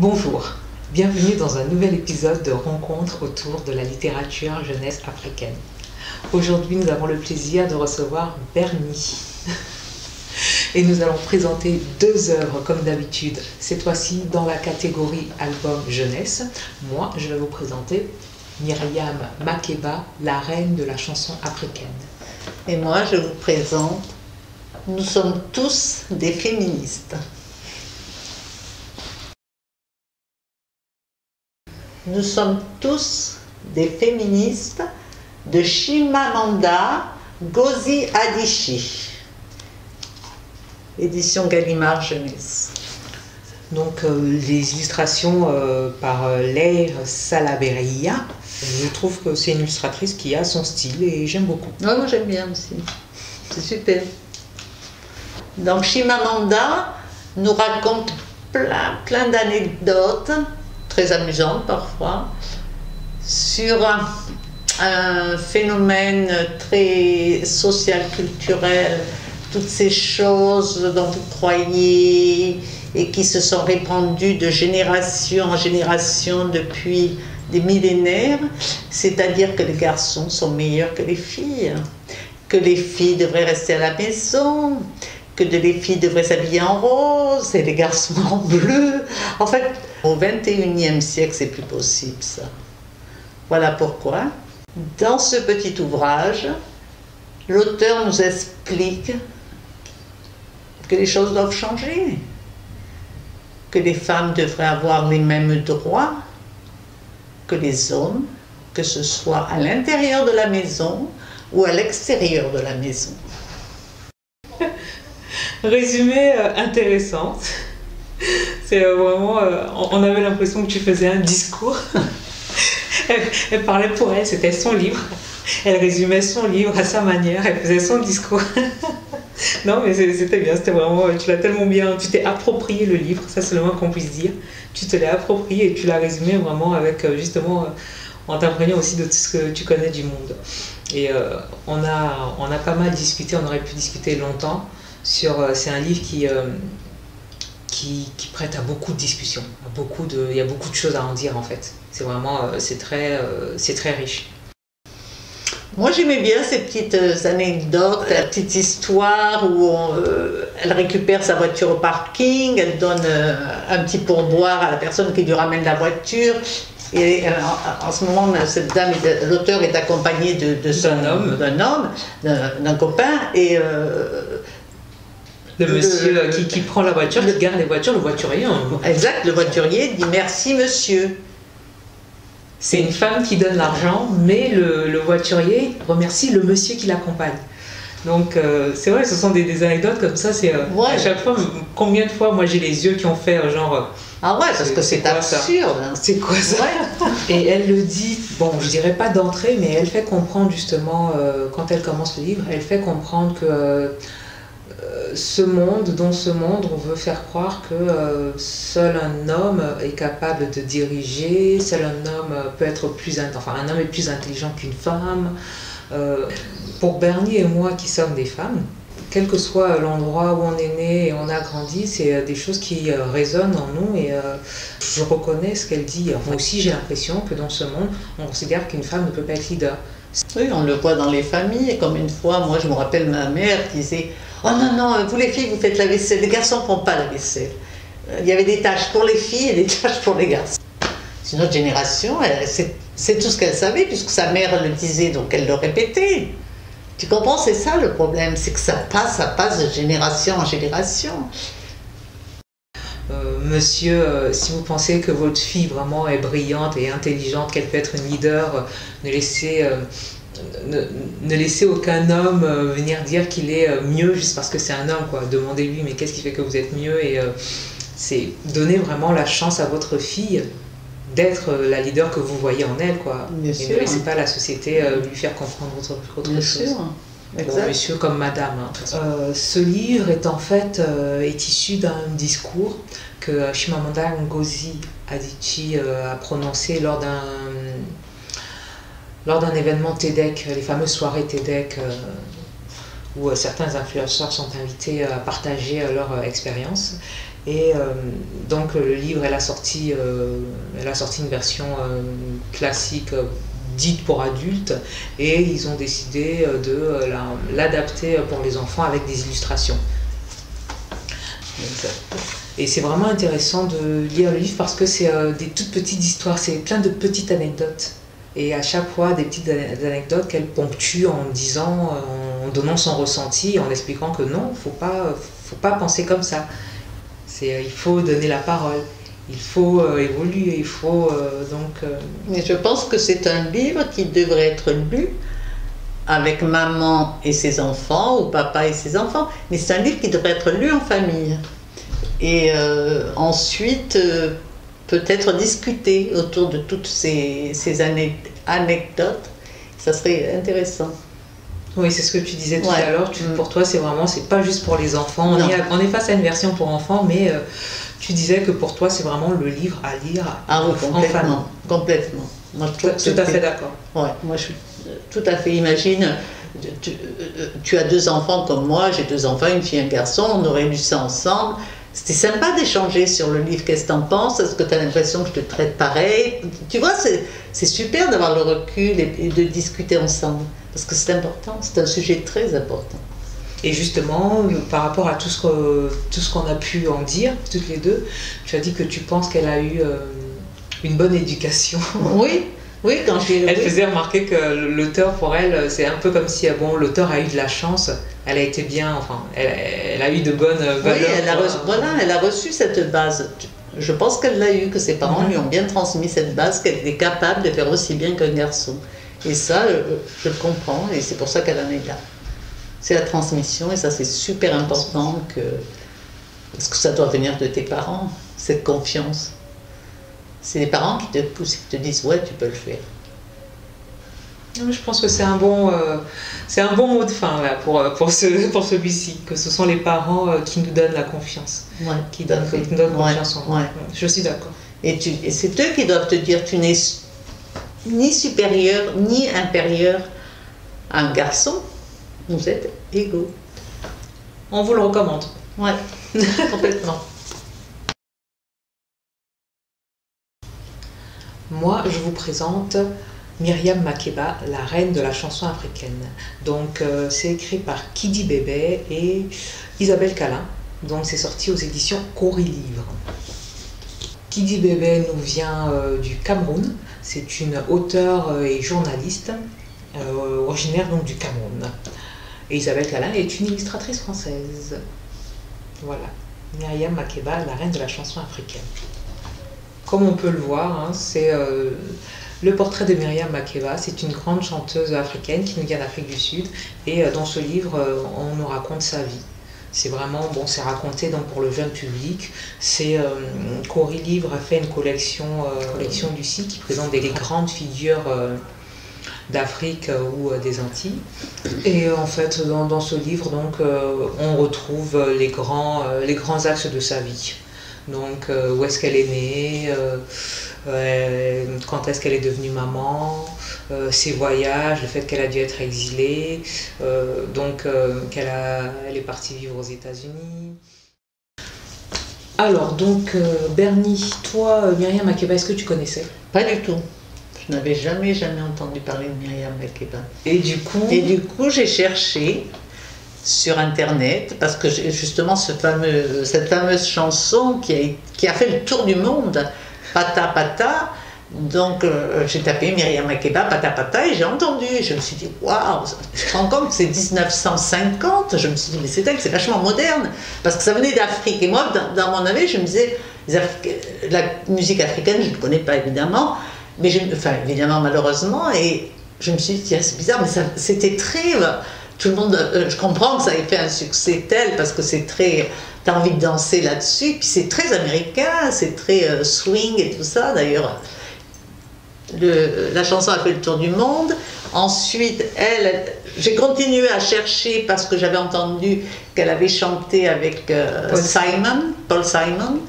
Bonjour, bienvenue dans un nouvel épisode de Rencontres autour de la littérature jeunesse africaine. Aujourd'hui, nous avons le plaisir de recevoir Bernie. Et nous allons présenter deux œuvres comme d'habitude, cette fois-ci dans la catégorie album jeunesse. Moi, je vais vous présenter Myriam Makeba, la reine de la chanson africaine. Et moi, je vous présente Nous sommes tous des féministes. Nous sommes tous des féministes de Chimamanda Ngozi Adichie. Édition Gallimard Jeunesse. Donc les illustrations par Leïr Salaberry. Je trouve que c'est une illustratrice qui a son style et j'aime beaucoup. Ouais, moi j'aime bien aussi. C'est super. Donc Chimamanda nous raconte plein d'anecdotes, très amusantes parfois, sur un phénomène très social, culturel, toutes ces choses dont vous croyez et qui se sont répandues de génération en génération depuis des millénaires, c'est-à-dire que les garçons sont meilleurs que les filles devraient rester à la maison, que les filles devraient s'habiller en rose et les garçons en bleu. En fait, au XXIe siècle, c'est plus possible ça. Voilà pourquoi, dans ce petit ouvrage, l'auteur nous explique que les choses doivent changer, que les femmes devraient avoir les mêmes droits que les hommes, que ce soit à l'intérieur de la maison ou à l'extérieur de la maison. Résumé intéressant. C'est vraiment, on avait l'impression que tu faisais un discours. Elle parlait pour elle, c'était son livre. Elle résumait son livre à sa manière, elle faisait son discours. Non mais c'était bien, c'était vraiment, tu l'as tellement bien, tu t'es approprié le livre, ça c'est le moins qu'on puisse dire. Tu te l'as approprié et tu l'as résumé vraiment avec justement, en t'imprégnant aussi de tout ce que tu connais du monde. Et on a pas mal discuté, on aurait pu discuter longtemps sur, c'est un livre qui prête à beaucoup de discussions, il y a beaucoup de choses à en dire en fait. C'est vraiment, c'est très riche. Moi j'aimais bien ces petites anecdotes, la petite histoire où elle récupère sa voiture au parking, elle donne un petit pourboire à la personne qui lui ramène la voiture. Et en ce moment, cette dame, l'auteur est accompagné d'un copain, et le monsieur qui prend la voiture, qui garde les voitures, le voiturier. Exact, le voiturier dit merci monsieur. C'est une femme qui donne l'argent, mais le voiturier remercie le monsieur qui l'accompagne. Donc c'est vrai, ce sont des anecdotes comme ça. C'est ouais. À chaque fois, combien de fois moi j'ai les yeux qui ont fait genre. Ah ouais, parce que c'est absurde. Hein. C'est quoi ça? Ouais. Et elle le dit, bon, je dirais pas d'entrée, mais elle fait comprendre justement, quand elle commence le livre, elle fait comprendre que dans ce monde, on veut faire croire que seul un homme est capable de diriger, seul un homme peut être un homme est plus intelligent qu'une femme. Pour Bernie et moi qui sommes des femmes, quel que soit l'endroit où on est né et on a grandi, c'est des choses qui résonnent en nous et je reconnais ce qu'elle dit. Moi aussi j'ai l'impression que dans ce monde, on considère qu'une femme ne peut pas être leader. Oui, on le voit dans les familles, comme une fois, moi je me rappelle ma mère qui disait « Oh non, vous les filles vous faites la vaisselle, les garçons ne font pas la vaisselle ». Il y avait des tâches pour les filles et des tâches pour les garçons. C'est une autre génération, c'est tout ce qu'elle savait puisque sa mère le disait, donc elle le répétait. Tu comprends, c'est ça le problème, c'est que ça passe de génération en génération. Monsieur, si vous pensez que votre fille vraiment est brillante et intelligente, qu'elle peut être une leader, ne laissez aucun homme venir dire qu'il est mieux juste parce que c'est un homme, quoi. Demandez-lui, mais qu'est-ce qui fait que vous êtes mieux? Et c'est donner vraiment la chance à votre fille d'être la leader que vous voyez en elle, quoi. Bien et sûr. ne laissez pas la société lui faire comprendre autre Bien chose. Sûr. Bon, monsieur comme madame. Hein. Ce livre est en fait est issu d'un discours que Chimamanda Ngozi Adichie a prononcé lors d'un événement TEDx, les fameuses soirées TEDx où certains influenceurs sont invités à partager leur expérience. Et donc le livre, elle a sorti une version classique dite pour adultes, et ils ont décidé de l'adapter pour les enfants avec des illustrations. Et c'est vraiment intéressant de lire le livre parce que c'est des toutes petites histoires, c'est plein de petites anecdotes. Et à chaque fois, des petites anecdotes qu'elle ponctue en disant, en donnant son ressenti, en expliquant que non, faut pas penser comme ça. Il faut donner la parole, il faut évoluer, il faut Mais je pense que c'est un livre qui devrait être lu avec maman et ses enfants, ou papa et ses enfants, mais c'est un livre qui devrait être lu en famille. Et ensuite, peut-être discuter autour de toutes ces anecdotes, ça serait intéressant. Oui, c'est ce que tu disais tout à l'heure. Pour toi, c'est pas juste pour les enfants. On est face à une version pour enfants, mais tu disais que pour toi, c'est vraiment le livre à lire en famille. Complètement. Moi, je trouve tout à fait d'accord. Ouais, moi, je suis tout à fait. Imagine, tu as 2 enfants comme moi, j'ai 2 enfants, une fille et un garçon, on aurait lu ça ensemble. C'était sympa d'échanger sur le livre. Qu'est-ce que tu en penses? Est-ce que tu as l'impression que je te traite pareil? Tu vois, c'est super d'avoir le recul et de discuter ensemble. Parce que c'est important, c'est un sujet très important. Et justement, par rapport à tout ce qu'on a pu en dire, toutes les deux, tu as dit que tu penses qu'elle a eu une bonne éducation. Oui, quand elle faisait remarquer que l'auteur, pour elle, c'est un peu comme si l'auteur a eu de la chance, elle a été bien, enfin, elle a eu de bonnes valeurs. Oui, elle a reçu cette base. Je pense qu'elle l'a eu, que ses parents lui ont bien transmis cette base, qu'elle était capable de faire aussi bien qu'un garçon. Et ça, je le comprends, et c'est pour ça qu'elle en est là. C'est la transmission, et ça c'est super important, parce que ça doit venir de tes parents, cette confiance. C'est les parents qui te poussent, qui te disent « ouais, tu peux le faire ». Je pense que c'est un bon mot de fin là, pour celui-ci, que ce sont les parents qui nous donnent la confiance, qui nous donnent confiance en nous. Je suis d'accord. Et c'est eux qui doivent te dire « tu n'es ni supérieur ni inférieur à un garçon, vous êtes égaux ». On vous le recommande. Ouais, complètement. Moi, je vous présente Myriam Makeba, la reine de la chanson africaine. Donc, c'est écrit par Kidi Bébé et Isabelle Calin. Donc, c'est sorti aux éditions Cori Livre. Kidi Bébé nous vient du Cameroun. C'est une auteure et journaliste originaire donc du Cameroun. Et Isabelle Calin est une illustratrice française. Voilà, Myriam Makeba, la reine de la chanson africaine. Comme on peut le voir, c'est le portrait de Myriam Makeba. C'est une grande chanteuse africaine qui nous vient d'Afrique du Sud. Et dans ce livre, on nous raconte sa vie. C'est vraiment, c'est raconté donc, pour le jeune public. Cori Livre a fait une collection Lucie qui présente des grandes figures d'Afrique ou des Antilles. Et en fait, dans ce livre, donc, on retrouve les grands axes de sa vie. Donc, où est-ce qu'elle est née, quand est-ce qu'elle est devenue maman, ses voyages, le fait qu'elle a dû être exilée, elle est partie vivre aux États-Unis. Alors, donc, Bernie, toi, Myriam Makeba, est-ce que tu connaissais? Pas du tout. Je n'avais jamais entendu parler de Myriam Makeba. Et du coup, j'ai cherché sur internet, parce que justement cette fameuse chanson qui a fait le tour du monde, Pata Pata, donc j'ai tapé Myriam Makeba, Pata Pata, et j'ai entendu, et je me suis dit, waouh, je me rends compte que c'est 1950, je me suis dit, mais c'est vachement moderne, parce que ça venait d'Afrique, et moi, dans mon avis, je me disais, la musique africaine, je ne connais pas évidemment, mais évidemment malheureusement, et je me suis dit, tiens, c'est bizarre, mais c'était très... Tout le monde, je comprends que ça ait fait un succès tel, parce que c'est très, t'as envie de danser là-dessus, puis c'est très américain, c'est très swing et tout ça. D'ailleurs, la chanson a fait le tour du monde. Ensuite, j'ai continué à chercher parce que j'avais entendu qu'elle avait chanté avec Paul Simon,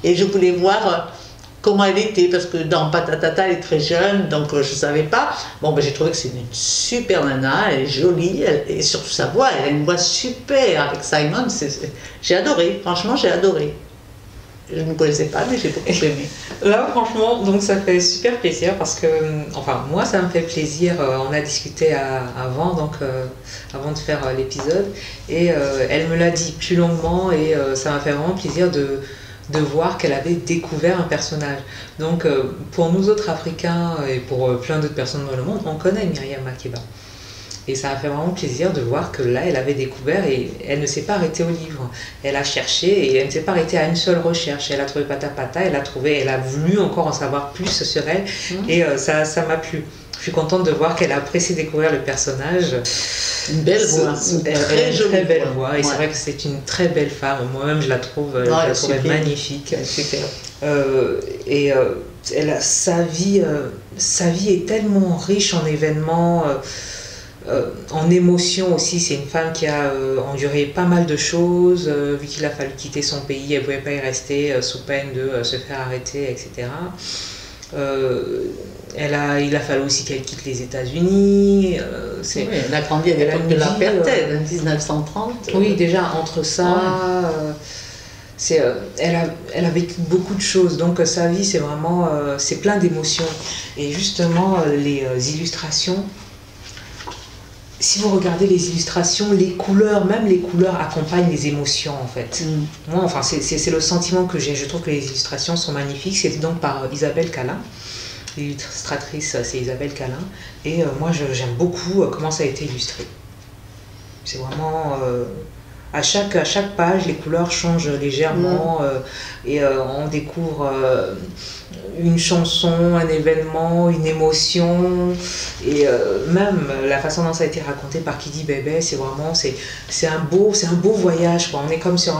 et je voulais voir comment elle était, parce que dans Patatata, elle est très jeune, donc je ne savais pas. Bon, j'ai trouvé que c'est une super nana, elle est jolie, et surtout sa voix, elle a une voix super avec Simon, j'ai adoré, franchement j'ai adoré. Je ne connaissais pas, mais j'ai beaucoup aimé. Là, franchement, donc ça fait super plaisir parce que, enfin, moi, ça me fait plaisir. On a discuté avant, donc avant de faire l'épisode, et elle me l'a dit plus longuement, et ça m'a fait vraiment plaisir de voir qu'elle avait découvert un personnage. Donc, pour nous autres Africains et pour plein d'autres personnes dans le monde, on connaît Myriam Makeba. Et ça m'a fait vraiment plaisir de voir que là, elle avait découvert et elle ne s'est pas arrêtée au livre. Elle a cherché et elle ne s'est pas arrêtée à une seule recherche. Elle a trouvé Pata Pata, elle a voulu encore en savoir plus sur elle et ça m'a plu. Je suis contente de voir qu'elle a apprécié découvrir le personnage. Une belle voix, une très belle voix. Et c'est vrai que c'est une très belle femme. Moi-même, je la trouve magnifique. Super. Elle a, sa vie est tellement riche en événements. En émotion aussi, c'est une femme qui a enduré pas mal de choses, vu qu'il a fallu quitter son pays, elle ne pouvait pas y rester sous peine de se faire arrêter, etc. Il a fallu aussi qu'elle quitte les États-Unis. Oui, elle a grandi à l'époque de l'apartheid, 1930. Oui, déjà entre ça, elle a vécu beaucoup de choses, donc sa vie c'est vraiment c'est plein d'émotions. Et justement, les illustrations. Si vous regardez les illustrations, même les couleurs accompagnent les émotions en fait. Moi, enfin, c'est le sentiment que j'ai. Je trouve que les illustrations sont magnifiques. C'est donc par Isabelle Calin. L'illustratrice, c'est Isabelle Calin. Et moi, j'aime beaucoup comment ça a été illustré. C'est vraiment... à chaque page, les couleurs changent légèrement et on découvre une chanson, un événement, une émotion et même la façon dont ça a été raconté par Kidi Bébé, c'est vraiment c'est un beau voyage quoi. On est comme sur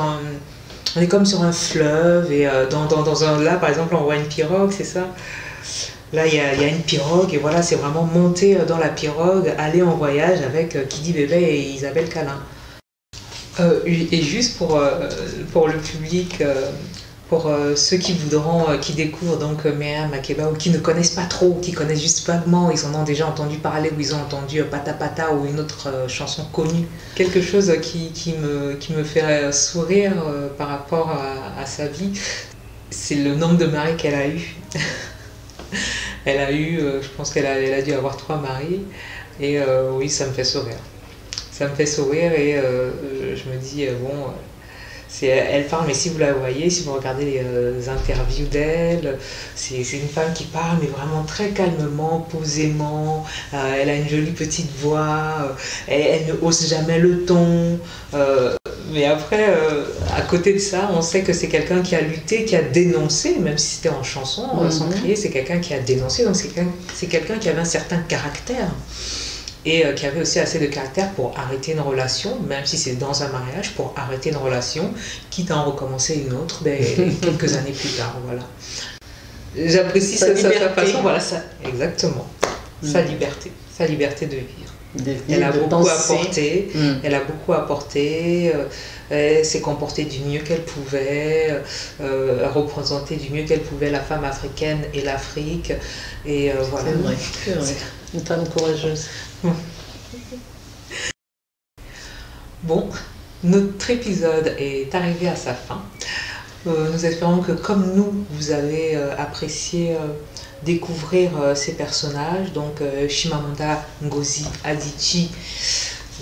un fleuve et là par exemple on voit une pirogue, c'est ça. Là, il y a une pirogue et voilà, c'est vraiment monter dans la pirogue, aller en voyage avec Kidi Bébé et Isabelle Calin. Et juste pour le public, pour ceux qui découvrent donc Myriam Makeba ou qui ne connaissent pas trop, qui connaissent juste vaguement, ils en ont déjà entendu parler ou ils ont entendu Pata Pata ou une autre chanson connue. Quelque chose qui me fait sourire par rapport à sa vie, c'est le nombre de maris qu'elle a eu. Elle a eu, je pense qu'elle a dû avoir 3 maris et oui, ça me fait sourire. Ça me fait sourire et je me dis, bon, elle parle, mais si vous la voyez, si vous regardez les interviews d'elle, c'est une femme qui parle, mais vraiment très calmement, posément. Elle a une jolie petite voix, elle ne hausse jamais le ton. Mais après, à côté de ça, on sait que c'est quelqu'un qui a lutté, qui a dénoncé, même si c'était en chanson, sans crier, c'est quelqu'un qui a dénoncé, donc c'est quelqu'un qui avait un certain caractère. Et qui avait aussi assez de caractère pour arrêter une relation, même si c'est dans un mariage, pour arrêter une relation, quitte à en recommencer une autre quelques années plus tard. Voilà. J'apprécie sa façon, voilà, ça, exactement, sa liberté de vivre. Elle a beaucoup apporté, elle s'est comportée du mieux qu'elle pouvait, représenter du mieux qu'elle pouvait la femme africaine et l'Afrique. Et voilà. C'est vrai. Une femme courageuse. Bon, notre épisode est arrivé à sa fin. Nous espérons que comme nous, vous avez apprécié découvrir ces personnages. Donc Chimamanda Ngozi Adichie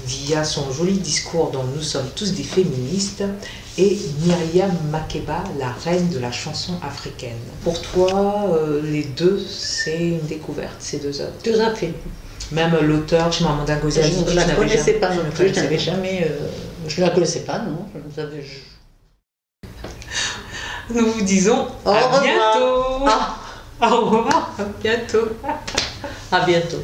via son joli discours dont nous sommes tous des féministes et Myriam Makeba, la reine de la chanson africaine. Pour toi, les deux, c'est une découverte, ces deux œuvres. Tout à fait. Même l'auteur, Chimamanda Ngozi Adichie, je ne la connaissais pas non plus, je n'avais jamais... je ne la connaissais pas, non. Nous vous disons à bientôt. Ah. Au revoir, à bientôt. À bientôt.